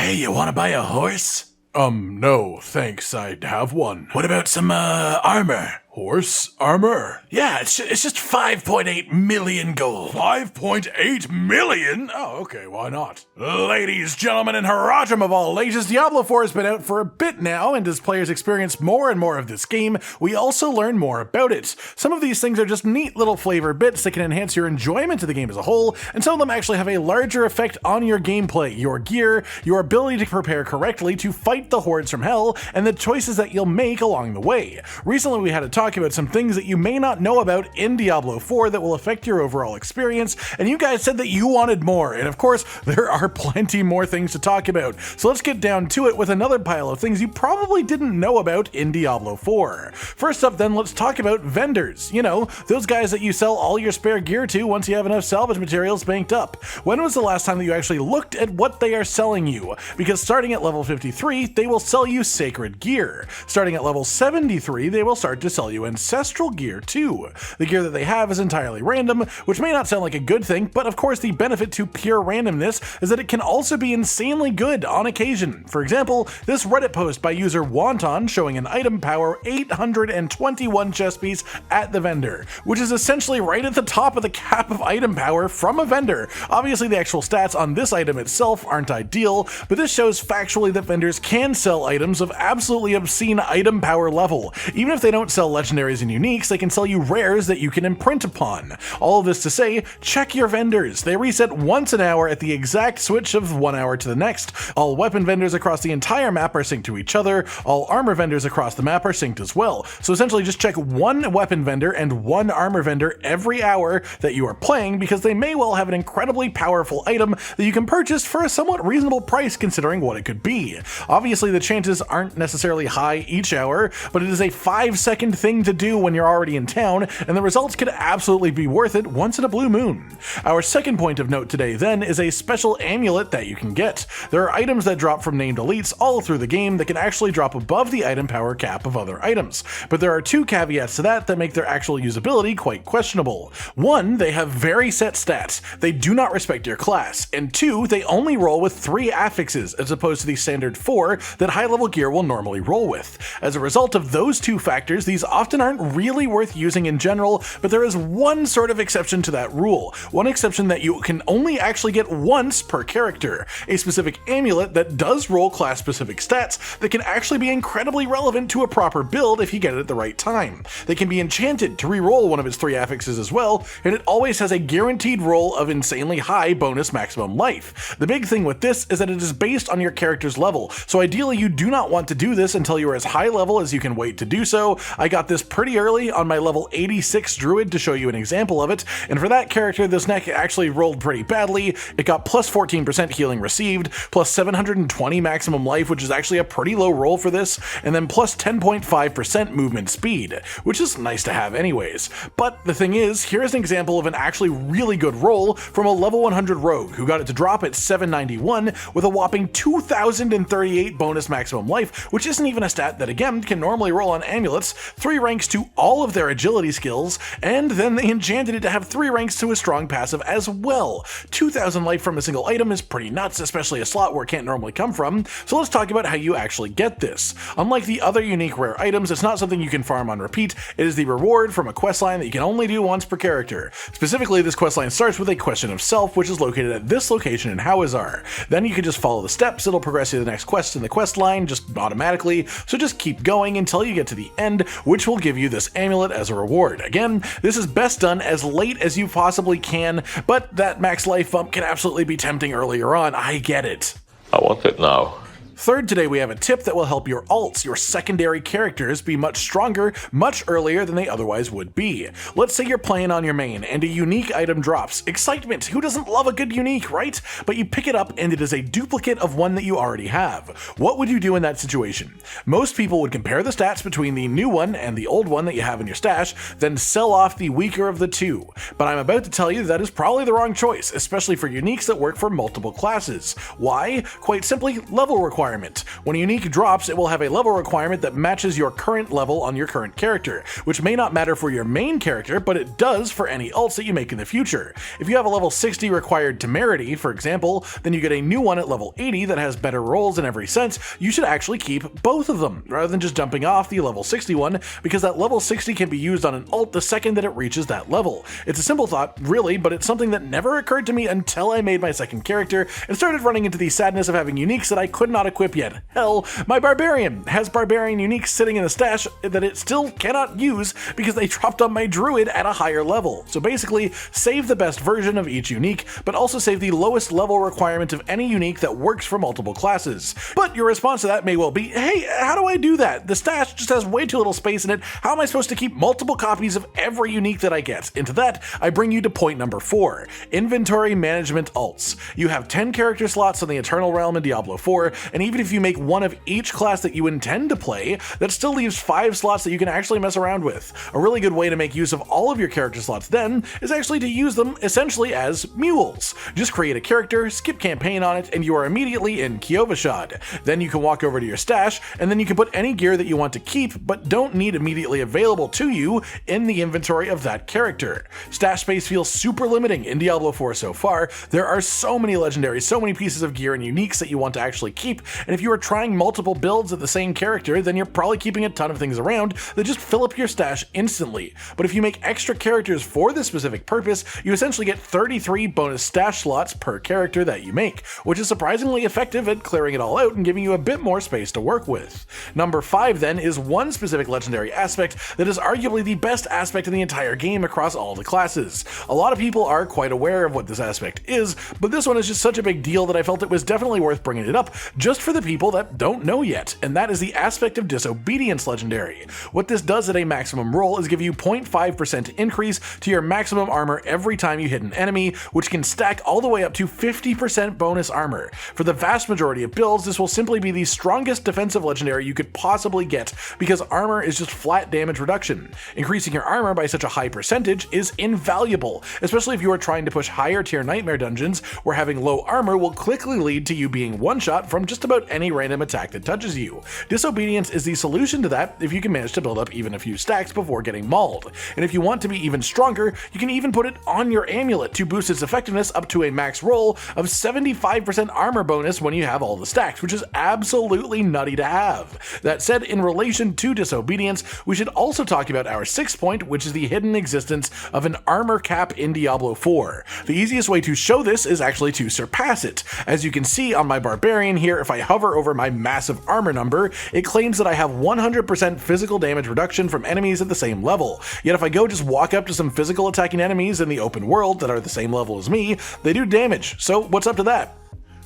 Hey, you wanna buy a horse? No, thanks, I have one. What about some, armor? Horse armor? Yeah, it's just 5.8 million gold. 5.8 million? Oh, okay, why not? Ladies, gentlemen, and Harajam of all ages, Diablo 4 has been out for a bit now, and as players experience more and more of this game, we also learn more about it. Some of these things are just neat little flavor bits that can enhance your enjoyment of the game as a whole, and some of them actually have a larger effect on your gameplay, your gear, your ability to prepare correctly to fight the hordes from hell, and the choices that you'll make along the way. Recently we had a talk about some things that you may not know about in Diablo 4 that will affect your overall experience, and you guys said that you wanted more, and of course, there are plenty more things to talk about. So let's get down to it with another pile of things you probably didn't know about in Diablo 4. First up then, let's talk about vendors. You know, those guys that you sell all your spare gear to once you have enough salvage materials banked up. When was the last time that you actually looked at what they are selling you? Because starting at level 53, they will sell you sacred gear. Starting at level 73, they will start to sell you ancestral gear too. The gear that they have is entirely random, which may not sound like a good thing, but of course the benefit to pure randomness is that it can also be insanely good on occasion. For example, this Reddit post by user Wonton showing an item power 821 chest piece at the vendor, which is essentially right at the top of the cap of item power from a vendor. Obviously the actual stats on this item itself aren't ideal, but this shows factually that vendors can sell items of absolutely obscene item power level. Even if they don't sell legendaries and uniques, they can sell you rares that you can imprint upon. All of this to say, check your vendors. They reset once an hour at the exact switch of 1 hour to the next. All weapon vendors across the entire map are synced to each other. All armor vendors across the map are synced as well. So essentially just check one weapon vendor and one armor vendor every hour that you are playing, because they may well have an incredibly powerful item that you can purchase for a somewhat reasonable price considering what it could be. Obviously the chances aren't necessarily high each hour, but it is a 5-second thing to do when you're already in town, and the results could absolutely be worth it once in a blue moon. Our second point of note today then is a special amulet that you can get. There are items that drop from named elites all through the game that can actually drop above the item power cap of other items, but there are two caveats to that make their actual usability quite questionable. One, they have very set stats, they do not respect your class, and two, they only roll with 3 affixes as opposed to the standard 4 that high level gear will normally roll with. As a result of those two factors, these often aren't really worth using in general, but there is one sort of exception to that rule. One exception that you can only actually get once per character, a specific amulet that does roll class specific stats that can actually be incredibly relevant to a proper build if you get it at the right time. They can be enchanted to re-roll one of its 3 affixes as well, and it always has a guaranteed roll of insanely high bonus maximum life. The big thing with this is that it is based on your character's level, so ideally you do not want to do this until you are as high level as you can wait to do so. I got this pretty early on my level 86 Druid to show you an example of it, and for that character this neck actually rolled pretty badly. It got plus 14% healing received, plus 720 maximum life, which is actually a pretty low roll for this, and then plus 10.5% movement speed, which is nice to have anyways. But the thing is, here's an example of an actually really good roll from a level 100 rogue who got it to drop at 791 with a whopping 2038 bonus maximum life, which isn't even a stat that again can normally roll on amulets, 3 ranks to all of their agility skills, and then they enchanted it to have 3 ranks to a strong passive as well. 2000 life from a single item is pretty nuts, especially a slot where it can't normally come from, so let's talk about how you actually get this. Unlike the other unique rare items, it's not something you can farm on repeat, it is the reward from a questline that you can only do once per character. Specifically, this questline starts with a question of self, which is located at this location in Hawazar. Then you can just follow the steps, it'll progress you to the next quest in the quest line just automatically, so just keep going until you get to the end, which will give you this amulet as a reward. Again, this is best done as late as you possibly can, but that max life bump can absolutely be tempting earlier on, I get it. I want it now. Third, today we have a tip that will help your alts, your secondary characters, be much stronger much earlier than they otherwise would be. Let's say you're playing on your main and a unique item drops. Excitement! Who doesn't love a good unique, right? But you pick it up and it is a duplicate of one that you already have. What would you do in that situation? Most people would compare the stats between the new one and the old one that you have in your stash, then sell off the weaker of the two. But I'm about to tell you that is probably the wrong choice, especially for uniques that work for multiple classes. Why? Quite simply, level requirements. requirement. When a unique drops, it will have a level requirement that matches your current level on your current character, which may not matter for your main character, but it does for any alts that you make in the future. If you have a level 60 required temerity, for example, then you get a new one at level 80 that has better rolls in every sense. You should actually keep both of them, rather than just jumping off the level 60 one, because that level 60 can be used on an alt the second that it reaches that level. It's a simple thought, really, but it's something that never occurred to me until I made my second character and started running into the sadness of having uniques that I could not equip yet. Hell, my Barbarian has Barbarian uniques sitting in the stash that it still cannot use because they dropped on my Druid at a higher level. So basically, save the best version of each unique, but also save the lowest level requirement of any unique that works for multiple classes. But your response to that may well be, hey, how do I do that? The stash just has way too little space in it. How am I supposed to keep multiple copies of every unique that I get? Into that, I bring you to point number 4, inventory management alts. You have 10 character slots on the Eternal Realm in Diablo 4, and even if you make one of each class that you intend to play, that still leaves 5 slots that you can actually mess around with. A really good way to make use of all of your character slots then is actually to use them essentially as mules. Just create a character, skip campaign on it, and you are immediately in Kiovashad. Then you can walk over to your stash, and then you can put any gear that you want to keep but don't need immediately available to you in the inventory of that character. Stash space feels super limiting in Diablo 4 so far. There are so many legendaries, so many pieces of gear and uniques that you want to actually keep, and if you are trying multiple builds of the same character, then you're probably keeping a ton of things around that just fill up your stash instantly. But if you make extra characters for this specific purpose, you essentially get 33 bonus stash slots per character that you make, which is surprisingly effective at clearing it all out and giving you a bit more space to work with. Number 5 then is one specific legendary aspect that is arguably the best aspect in the entire game across all the classes. A lot of people are quite aware of what this aspect is, but this one is just such a big deal that I felt it was definitely worth bringing it up just for the people that don't know yet, and that is the aspect of Disobedience legendary. What this does at a maximum roll is give you 0.5% increase to your maximum armor every time you hit an enemy, which can stack all the way up to 50% bonus armor. For the vast majority of builds, this will simply be the strongest defensive legendary you could possibly get because armor is just flat damage reduction. Increasing your armor by such a high percentage is invaluable, especially if you are trying to push higher tier Nightmare dungeons where having low armor will quickly lead to you being one-shot from just about any random attack that touches you. Disobedience is the solution to that if you can manage to build up even a few stacks before getting mauled. And if you want to be even stronger, you can even put it on your amulet to boost its effectiveness up to a max roll of 75% armor bonus when you have all the stacks, which is absolutely nutty to have. That said, in relation to Disobedience, we should also talk about our 6th point, which is the hidden existence of an armor cap in Diablo 4. The easiest way to show this is actually to surpass it. As you can see on my Barbarian here, if I hover over my massive armor number, it claims that I have 100% physical damage reduction from enemies at the same level. Yet if I go just walk up to some physical attacking enemies in the open world that are the same level as me, they do damage. So what's up to that?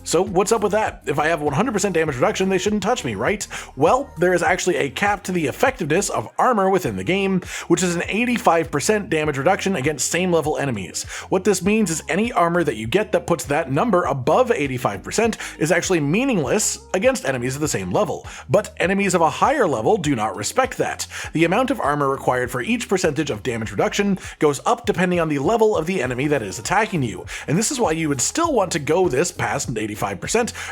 So what's up with that? If I have 100% damage reduction, they shouldn't touch me, right? Well, there is actually a cap to the effectiveness of armor within the game, which is an 85% damage reduction against same level enemies. What this means is any armor that you get that puts that number above 85% is actually meaningless against enemies of the same level, but enemies of a higher level do not respect that. The amount of armor required for each percentage of damage reduction goes up depending on the level of the enemy that is attacking you, and this is why you would still want to go this past 85%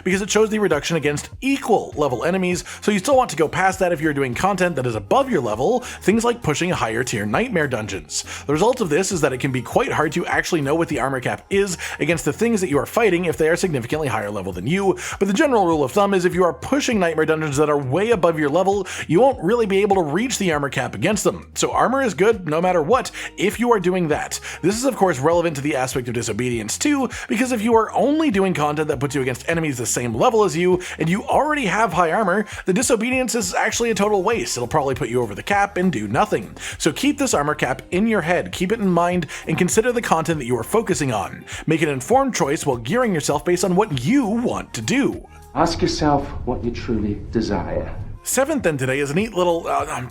because it shows the reduction against equal level enemies, so you still want to go past that if you're doing content that is above your level, things like pushing higher tier Nightmare dungeons. The result of this is that it can be quite hard to actually know what the armor cap is against the things that you are fighting if they are significantly higher level than you, but the general rule of thumb is if you are pushing Nightmare dungeons that are way above your level, you won't really be able to reach the armor cap against them. So armor is good no matter what if you are doing that. This is of course relevant to the aspect of Disobedience too, because if you are only doing content that puts you against enemies the same level as you, and you already have high armor, the Disobedience is actually a total waste. It'll probably put you over the cap and do nothing. So keep this armor cap in your head, keep it in mind, and consider the content that you are focusing on. Make an informed choice while gearing yourself based on what you want to do. Ask yourself what you truly desire. Seventh then today is a neat little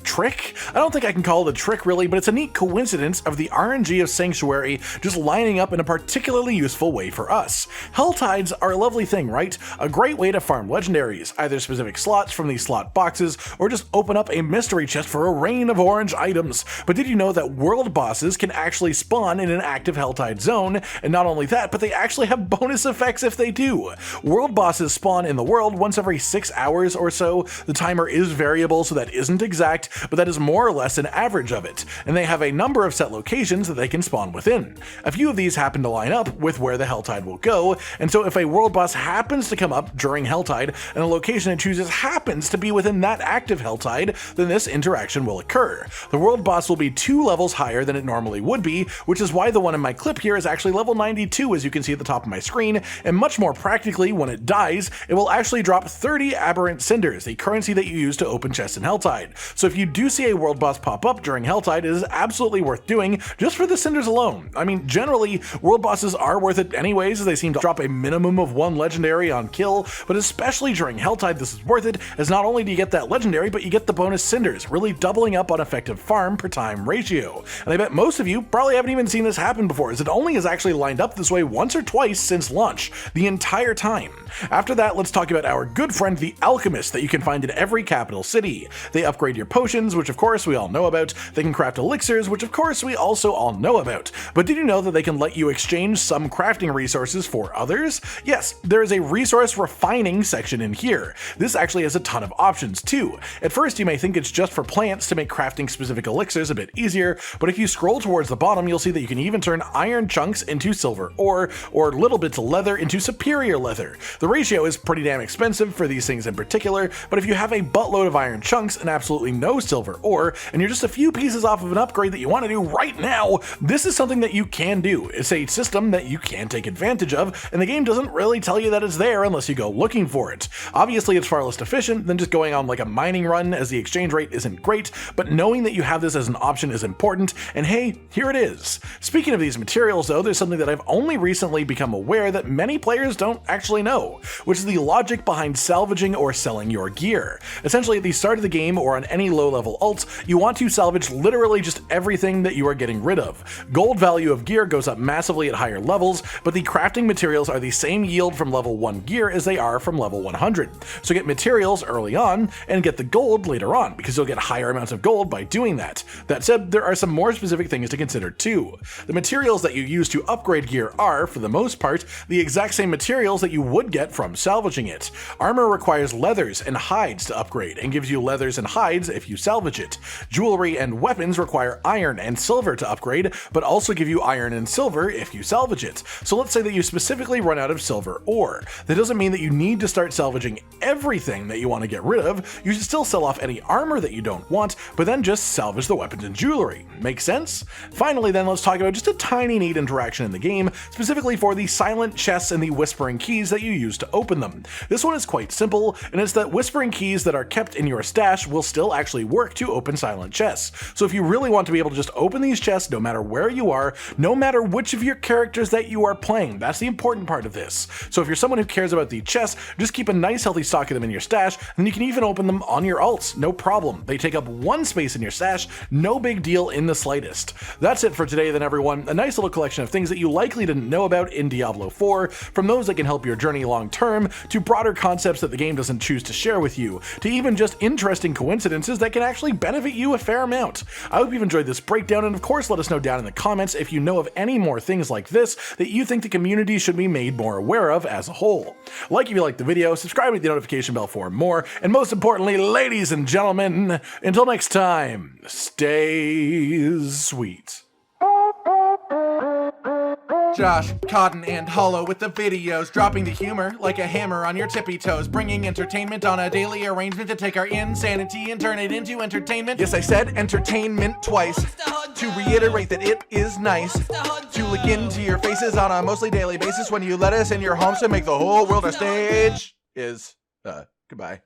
trick. I don't think I can call it a trick really, but it's a neat coincidence of the RNG of Sanctuary just lining up in a particularly useful way for us. Hell Tides are a lovely thing, right? A great way to farm legendaries, either specific slots from these slot boxes, or just open up a mystery chest for a rain of orange items. But did you know that world bosses can actually spawn in an active Helltide zone? And not only that, but they actually have bonus effects if they do. World bosses spawn in the world once every 6 hours or so. The timer is variable, so that isn't exact, but that is more or less an average of it, and they have a number of set locations that they can spawn within. A few of these happen to line up with where the Helltide will go, and so if a world boss happens to come up during Helltide and a location it chooses happens to be within that active Helltide, then this interaction will occur. The world boss will be 2 levels higher than it normally would be, which is why the one in my clip here is actually level 92, as you can see at the top of my screen, and much more practically, when it dies, it will actually drop 30 aberrant cinders, the currency that you use to open chests in Helltide. So if you do see a world boss pop up during Helltide, it is absolutely worth doing just for the cinders alone. I mean, generally, world bosses are worth it anyways, as they seem to drop a minimum of 1 legendary on kill, but especially during Helltide, this is worth it, as not only do you get that legendary, but you get the bonus cinders, really doubling up on effective farm per time ratio. And I bet most of you probably haven't even seen this happen before, as it only has actually lined up this way once or twice since launch, the entire time. After that, let's talk about our good friend the Alchemist that you can find in every capital city. They upgrade your potions, which of course we all know about. They can craft elixirs, which of course we also all know about. But did you know that they can let you exchange some crafting resources for others? Yes, there is a resource refining section in here. This actually has a ton of options too. At first you may think it's just for plants to make crafting specific elixirs a bit easier, but if you scroll towards the bottom you'll see that you can even turn iron chunks into silver ore, or little bits of leather into superior leather. The ratio is pretty damn expensive for these things in particular, but if you have a buttload of iron chunks and absolutely no silver ore, and you're just a few pieces off of an upgrade that you want to do right now, this is something that you can do. It's a system that you can take advantage of, and the game doesn't really tell you that it's there unless you go looking for it. Obviously it's far less efficient than just going on like a mining run, as the exchange rate isn't great, but knowing that you have this as an option is important, and hey, here it is. Speaking of these materials though, there's something that I've only recently become aware that many players don't actually know, which is the logic behind salvaging or selling your gear. Essentially, at the start of the game or on any low-level alt, you want to salvage literally just everything that you are getting rid of. Gold value of gear goes up massively at higher levels, but the crafting materials are the same yield from level 1 gear as they are from level 100. So get materials early on and get the gold later on, because you'll get higher amounts of gold by doing that. That said, there are some more specific things to consider too. The materials that you use to upgrade gear are, for the most part, the exact same materials that you would get from salvaging it. Armor requires leathers and hides to upgrade, and gives you leathers and hides if you salvage it. Jewelry and weapons require iron and silver to upgrade, but also give you iron and silver if you salvage it. So let's say that you specifically run out of silver ore. That doesn't mean that you need to start salvaging everything that you want to get rid of. You should still sell off any armor that you don't want, but then just salvage the weapons and jewelry. Make sense? Finally then, let's talk about just a tiny neat interaction in the game, specifically for the silent chests and the whispering keys that you use to open them. This one is quite simple, and it's that whispering keys that are kept in your stash will still actually work to open silent chests. So if you really want to be able to just open these chests no matter where you are, no matter which of your characters that you are playing, that's the important part of this. So if you're someone who cares about the chests, just keep a nice healthy stock of them in your stash, and you can even open them on your alts, no problem. They take up 1 space in your stash, no big deal in the slightest. That's it for today then everyone, a nice little collection of things that you likely didn't know about in Diablo 4, from those that can help your journey long term, to broader concepts that the game doesn't choose to share with you, to even just interesting coincidences that can actually benefit you a fair amount. I hope you've enjoyed this breakdown, and of course let us know down in the comments if you know of any more things like this that you think the community should be made more aware of as a whole. Like if you liked the video, subscribe with the notification bell for more, and most importantly, ladies and gentlemen, until next time, stay sweet. Josh, Cotton, and Hollow with the videos, dropping the humor like a hammer on your tippy toes, bringing entertainment on a daily arrangement to take our insanity and turn it into entertainment. Yes, I said entertainment twice, to reiterate that it is nice to look into your faces on a mostly daily basis when you let us in your homes to make the whole world a stage. Goodbye.